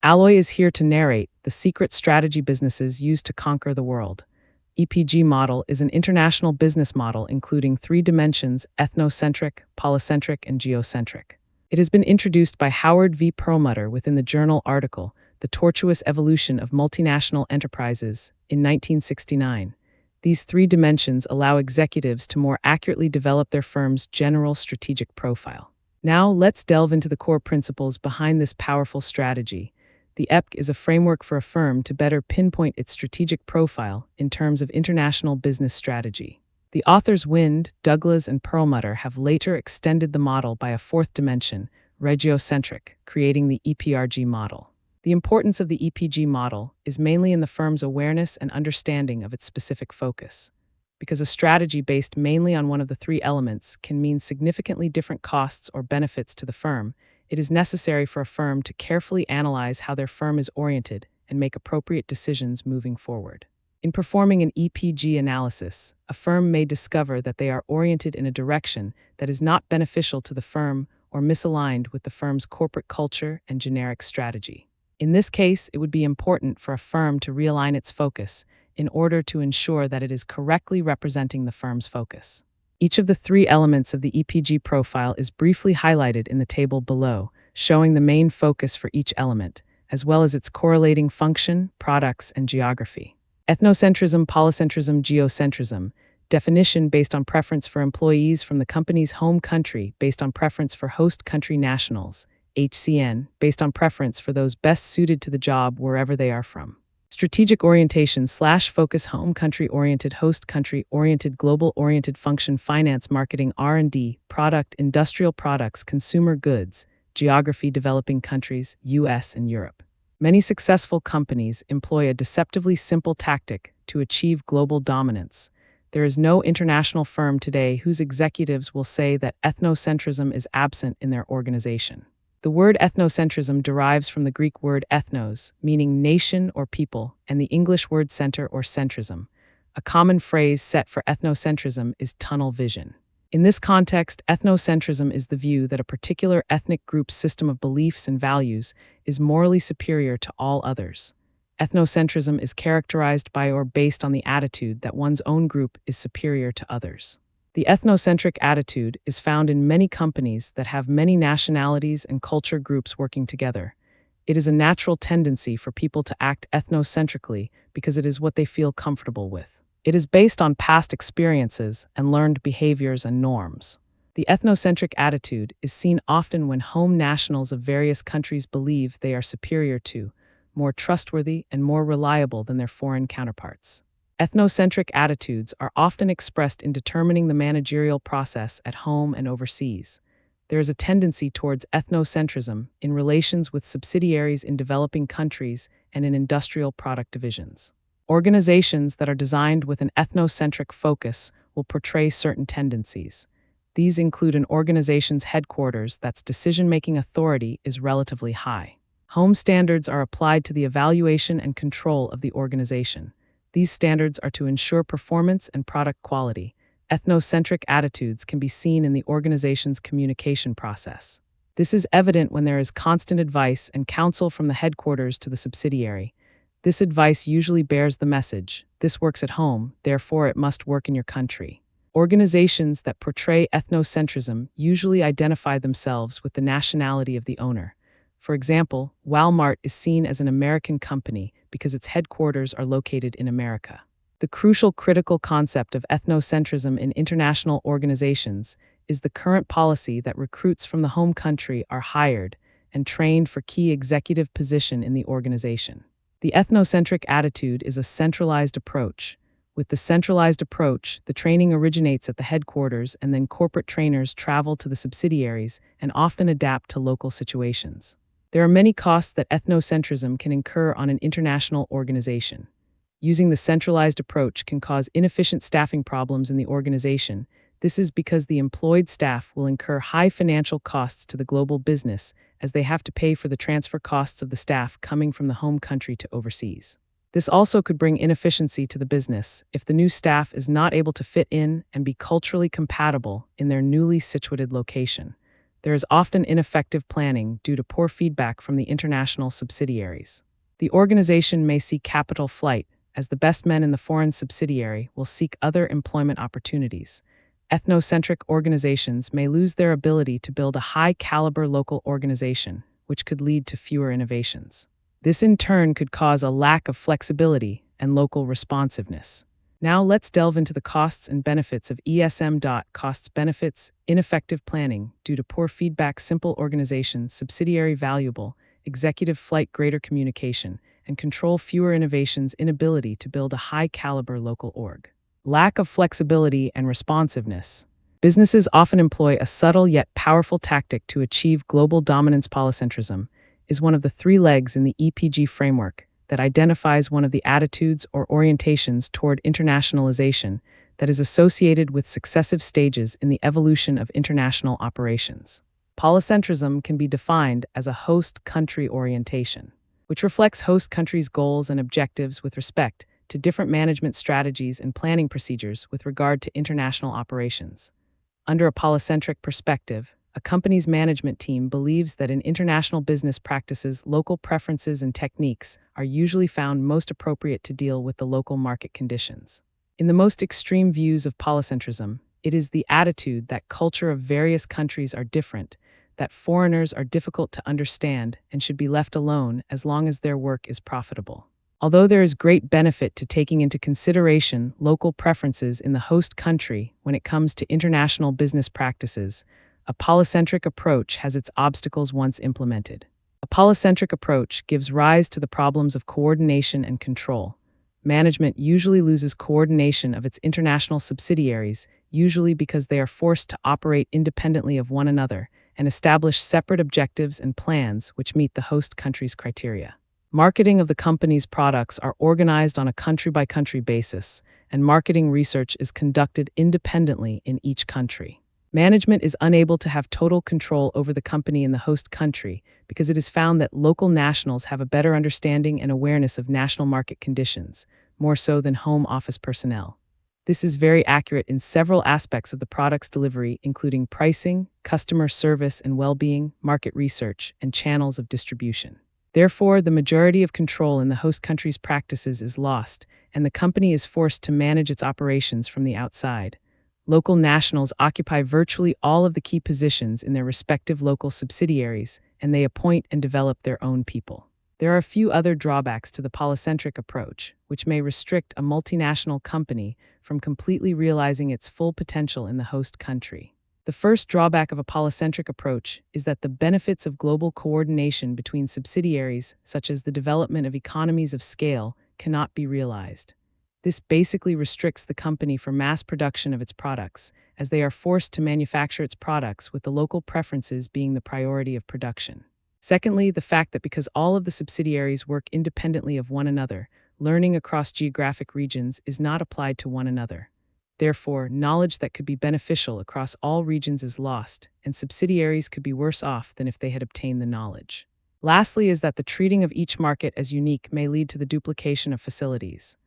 Alloy is here to narrate the secret strategy businesses use to conquer the world. EPG Model is an international business model including three dimensions: ethnocentric, polycentric, and geocentric. It has been introduced by Howard V. Perlmutter within the journal article, The Tortuous Evolution of Multinational Enterprises, in 1969. These three dimensions allow executives to more accurately develop their firm's general strategic profile. Now, let's delve into the core principles behind this powerful strategy. The EPG is a framework for a firm to better pinpoint its strategic profile in terms of international business strategy. The authors Wind, Douglas, and Perlmutter have later extended the model by a fourth dimension, regiocentric, creating the EPRG model. The importance of the EPG model is mainly in the firm's awareness and understanding of its specific focus. Because a strategy based mainly on one of the three elements can mean significantly different costs or benefits to the firm, it is necessary for a firm to carefully analyze how their firm is oriented and make appropriate decisions moving forward. In performing an EPG analysis, a firm may discover that they are oriented in a direction that is not beneficial to the firm or misaligned with the firm's corporate culture and generic strategy. In this case, it would be important for a firm to realign its focus in order to ensure that it is correctly representing the firm's focus. Each of the three elements of the EPG profile is briefly highlighted in the table below, showing the main focus for each element, as well as its correlating function, products, and geography. Ethnocentrism, polycentrism, geocentrism. Definition based on preference for employees from the company's home country based on preference for host country nationals. HCN, based on preference for those best suited to the job wherever they are from. Strategic orientation / focus: home country oriented, host country oriented, global oriented function: finance, marketing, R&D, product, industrial products, consumer goods, geography: developing countries, US and Europe. Many successful companies employ a deceptively simple tactic to achieve global dominance. There is no international firm today whose executives will say that ethnocentrism is absent in their organization. The word ethnocentrism derives from the Greek word ethnos, meaning nation or people, and the English word center or centrism. A common phrase set for ethnocentrism is tunnel vision. In this context, ethnocentrism is the view that a particular ethnic group's system of beliefs and values is morally superior to all others. Ethnocentrism is characterized by or based on the attitude that one's own group is superior to others. The ethnocentric attitude is found in many companies that have many nationalities and culture groups working together. It is a natural tendency for people to act ethnocentrically because it is what they feel comfortable with. It is based on past experiences and learned behaviors and norms. The ethnocentric attitude is seen often when home nationals of various countries believe they are superior to, more trustworthy, and more reliable than their foreign counterparts. Ethnocentric attitudes are often expressed in determining the managerial process at home and overseas. There is a tendency towards ethnocentrism in relations with subsidiaries in developing countries and in industrial product divisions. Organizations that are designed with an ethnocentric focus will portray certain tendencies. These include an organization's headquarters that's decision-making authority is relatively high. Home standards are applied to the evaluation and control of the organization. These standards are to ensure performance and product quality. Ethnocentric attitudes can be seen in the organization's communication process. This is evident when there is constant advice and counsel from the headquarters to the subsidiary. This advice usually bears the message, "This works at home, therefore it must work in your country." Organizations that portray ethnocentrism usually identify themselves with the nationality of the owner. For example, Walmart is seen as an American company because its headquarters are located in America. The crucial critical concept of ethnocentrism in international organizations is the current policy that recruits from the home country are hired and trained for key executive position in the organization. The ethnocentric attitude is a centralized approach. With the centralized approach, the training originates at the headquarters and then corporate trainers travel to the subsidiaries and often adapt to local situations. There are many costs that ethnocentrism can incur on an international organization. Using the centralized approach can cause inefficient staffing problems in the organization. This is because the employed staff will incur high financial costs to the global business as they have to pay for the transfer costs of the staff coming from the home country to overseas. This also could bring inefficiency to the business if the new staff is not able to fit in and be culturally compatible in their newly situated location. there is often ineffective planning due to poor feedback from the international subsidiaries. The organization may see capital flight, as the best men in the foreign subsidiary will seek other employment opportunities. Ethnocentric organizations may lose their ability to build a high-caliber local organization, which could lead to fewer innovations. This in turn could cause a lack of flexibility and local responsiveness. Now let's delve into the costs and benefits of ESM. Costs, benefits: ineffective planning due to poor feedback, simple organization, subsidiary valuable, executive flight, greater communication, and control, fewer innovations, inability to build a high-caliber local org. Lack of flexibility and responsiveness. Businesses often employ a subtle yet powerful tactic to achieve global dominance. Polycentrism is one of the three legs in the EPG framework that identifies one of the attitudes or orientations toward internationalization that is associated with successive stages in the evolution of international operations. Polycentrism can be defined as a host country orientation, which reflects host countries' goals and objectives with respect to different management strategies and planning procedures with regard to international operations. Under a polycentric perspective, a company's management team believes that in international business practices, local preferences and techniques are usually found most appropriate to deal with the local market conditions. In the most extreme views of polycentrism, it is the attitude that culture of various countries are different, that foreigners are difficult to understand and should be left alone as long as their work is profitable. Although there is great benefit to taking into consideration local preferences in the host country when it comes to international business practices, a polycentric approach has its obstacles once implemented. A polycentric approach gives rise to the problems of coordination and control. Management usually loses coordination of its international subsidiaries, usually because they are forced to operate independently of one another and establish separate objectives and plans which meet the host country's criteria. Marketing of the company's products are organized on a country-by-country basis, and marketing research is conducted independently in each country. Management is unable to have total control over the company in the host country because it is found that local nationals have a better understanding and awareness of national market conditions, more so than home office personnel. This is very accurate in several aspects of the product's delivery, including pricing, customer service and well-being, market research, and channels of distribution. Therefore, the majority of control in the host country's practices is lost, and the company is forced to manage its operations from the outside. Local nationals occupy virtually all of the key positions in their respective local subsidiaries, and they appoint and develop their own people. There are a few other drawbacks to the polycentric approach, which may restrict a multinational company from completely realizing its full potential in the host country. The first drawback of a polycentric approach is that the benefits of global coordination between subsidiaries, such as the development of economies of scale, cannot be realized. This basically restricts the company for mass production of its products, as they are forced to manufacture its products with the local preferences being the priority of production. Secondly, the fact that because all of the subsidiaries work independently of one another, learning across geographic regions is not applied to one another. Therefore, knowledge that could be beneficial across all regions is lost, and subsidiaries could be worse off than if they had obtained the knowledge. Lastly is that the treating of each market as unique may lead to the duplication of facilities.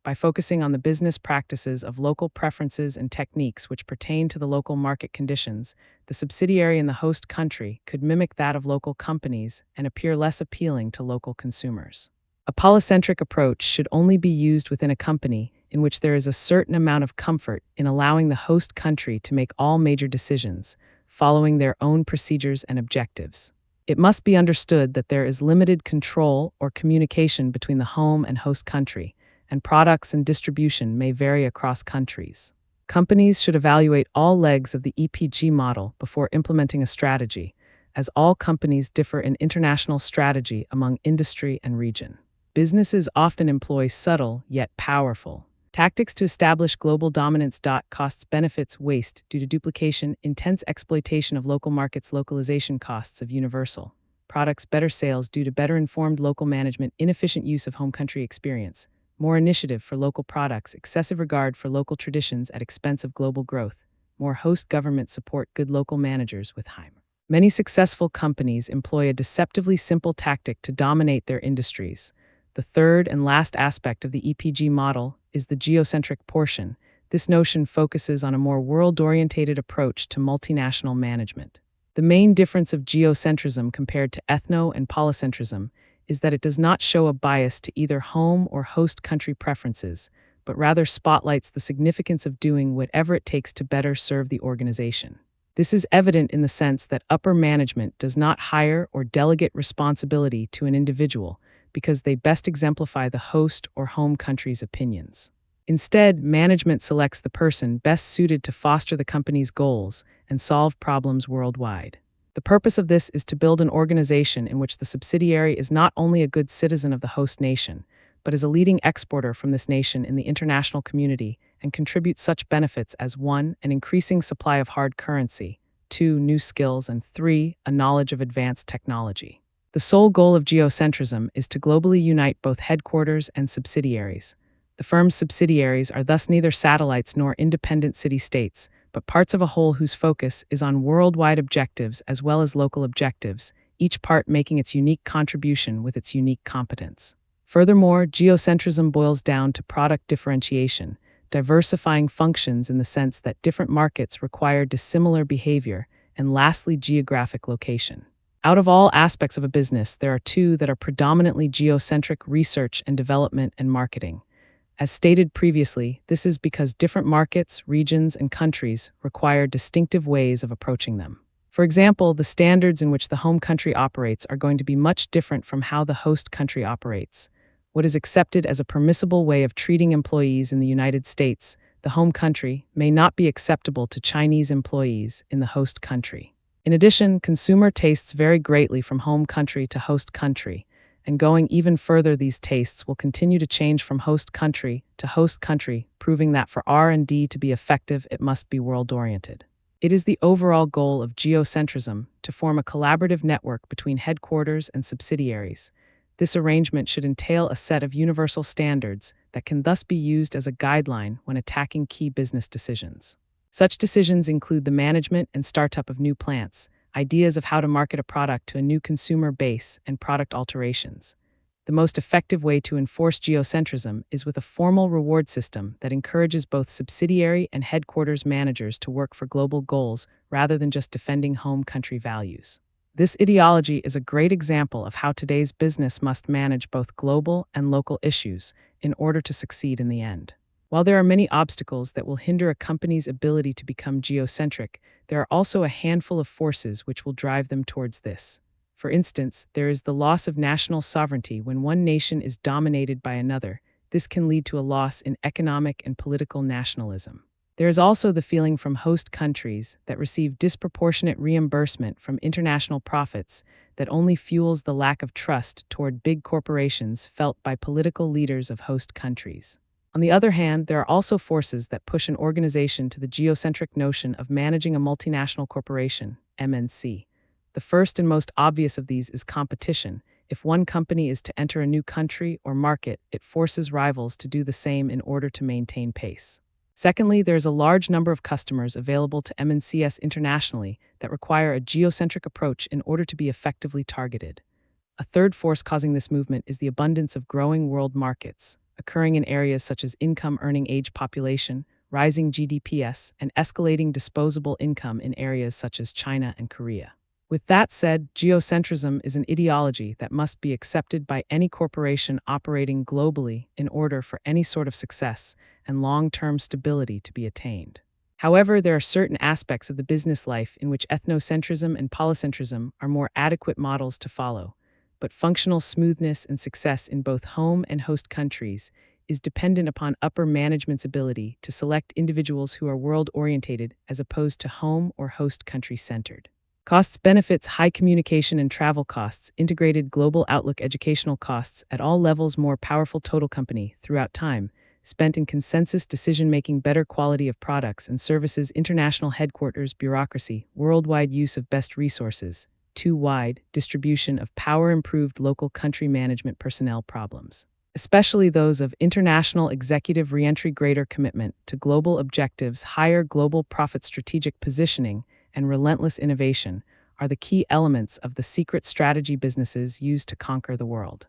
By focusing on the business practices of local preferences and techniques which pertain to the local market conditions, the subsidiary in the host country could mimic that of local companies and appear less appealing to local consumers. A polycentric approach should only be used within a company in which there is a certain amount of comfort in allowing the host country to make all major decisions, following their own procedures and objectives. It must be understood that there is limited control or communication between the home and host country, and products and distribution may vary across countries. Companies should evaluate all legs of the EPG model before implementing a strategy, as all companies differ in international strategy among industry and region. Businesses often employ subtle yet powerful tactics to establish global dominance. Costs, benefits, waste due to duplication, intense exploitation of local markets, localization costs of universal products, better sales due to better informed local management, inefficient use of home country experience, more initiative for local products, excessive regard for local traditions at expense of global growth, more host government support, good local managers with high. Many successful companies employ a deceptively simple tactic to dominate their industries. The third and last aspect of the EPG model is the geocentric portion. This notion focuses on a more world-orientated approach to multinational management. The main difference of geocentrism compared to ethno and polycentrism is that it does not show a bias to either home or host country preferences, but rather spotlights the significance of doing whatever it takes to better serve the organization. This is evident in the sense that upper management does not hire or delegate responsibility to an individual because they best exemplify the host or home country's opinions. Instead, management selects the person best suited to foster the company's goals and solve problems worldwide. The purpose of this is to build an organization in which the subsidiary is not only a good citizen of the host nation, but is a leading exporter from this nation in the international community and contributes such benefits as 1. An increasing supply of hard currency, 2. New skills, and 3. A knowledge of advanced technology. The sole goal of geocentrism is to globally unite both headquarters and subsidiaries. The firm's subsidiaries are thus neither satellites nor independent city-states, but parts of a whole whose focus is on worldwide objectives as well as local objectives, each part making its unique contribution with its unique competence. Furthermore, geocentrism boils down to product differentiation, diversifying functions in the sense that different markets require dissimilar behavior, and lastly, geographic location. Out of all aspects of a business, there are two that are predominantly geocentric: research and development and marketing. As stated previously, this is because different markets, regions, and countries require distinctive ways of approaching them. For example, the standards in which the home country operates are going to be much different from how the host country operates. What is accepted as a permissible way of treating employees in the United States, the home country, may not be acceptable to Chinese employees in the host country. In addition, consumer tastes vary greatly from home country to host country, and going even further, these tastes will continue to change from host country to host country, proving that for R&D to be effective, it must be world-oriented. It is the overall goal of geocentrism to form a collaborative network between headquarters and subsidiaries. This arrangement should entail a set of universal standards that can thus be used as a guideline when attacking key business decisions. Such decisions include the management and startup of new plants, ideas of how to market a product to a new consumer base, and product alterations. The most effective way to enforce geocentrism is with a formal reward system that encourages both subsidiary and headquarters managers to work for global goals rather than just defending home country values. This ideology is a great example of how today's business must manage both global and local issues in order to succeed in the end. While there are many obstacles that will hinder a company's ability to become geocentric, there are also a handful of forces which will drive them towards this. For instance, there is the loss of national sovereignty. When one nation is dominated by another, this can lead to a loss in economic and political nationalism. There is also the feeling from host countries that receive disproportionate reimbursement from international profits that only fuels the lack of trust toward big corporations felt by political leaders of host countries. On the other hand, there are also forces that push an organization to the geocentric notion of managing a multinational corporation, MNC. The first and most obvious of these is competition. If one company is to enter a new country or market, it forces rivals to do the same in order to maintain pace. Secondly, there is a large number of customers available to MNCs internationally that require a geocentric approach in order to be effectively targeted. A third force causing this movement is the abundance of growing world markets, occurring in areas such as income-earning age population, rising GDPs, and escalating disposable income in areas such as China and Korea. With that said, geocentrism is an ideology that must be accepted by any corporation operating globally in order for any sort of success and long-term stability to be attained. However, there are certain aspects of the business life in which ethnocentrism and polycentrism are more adequate models to follow, but functional smoothness and success in both home and host countries is dependent upon upper management's ability to select individuals who are world-oriented as opposed to home or host country-centered. Costs, benefits, high communication and travel costs, integrated global outlook, educational costs at all levels, more powerful total company throughout time, spent in consensus decision-making, better quality of products and services, international headquarters, bureaucracy, worldwide use of best resources, too wide distribution of power, improved local country management personnel problems, especially those of international executive reentry, greater commitment to global objectives, higher global profit, strategic positioning, and relentless innovation are the key elements of the secret strategy businesses use to conquer the world.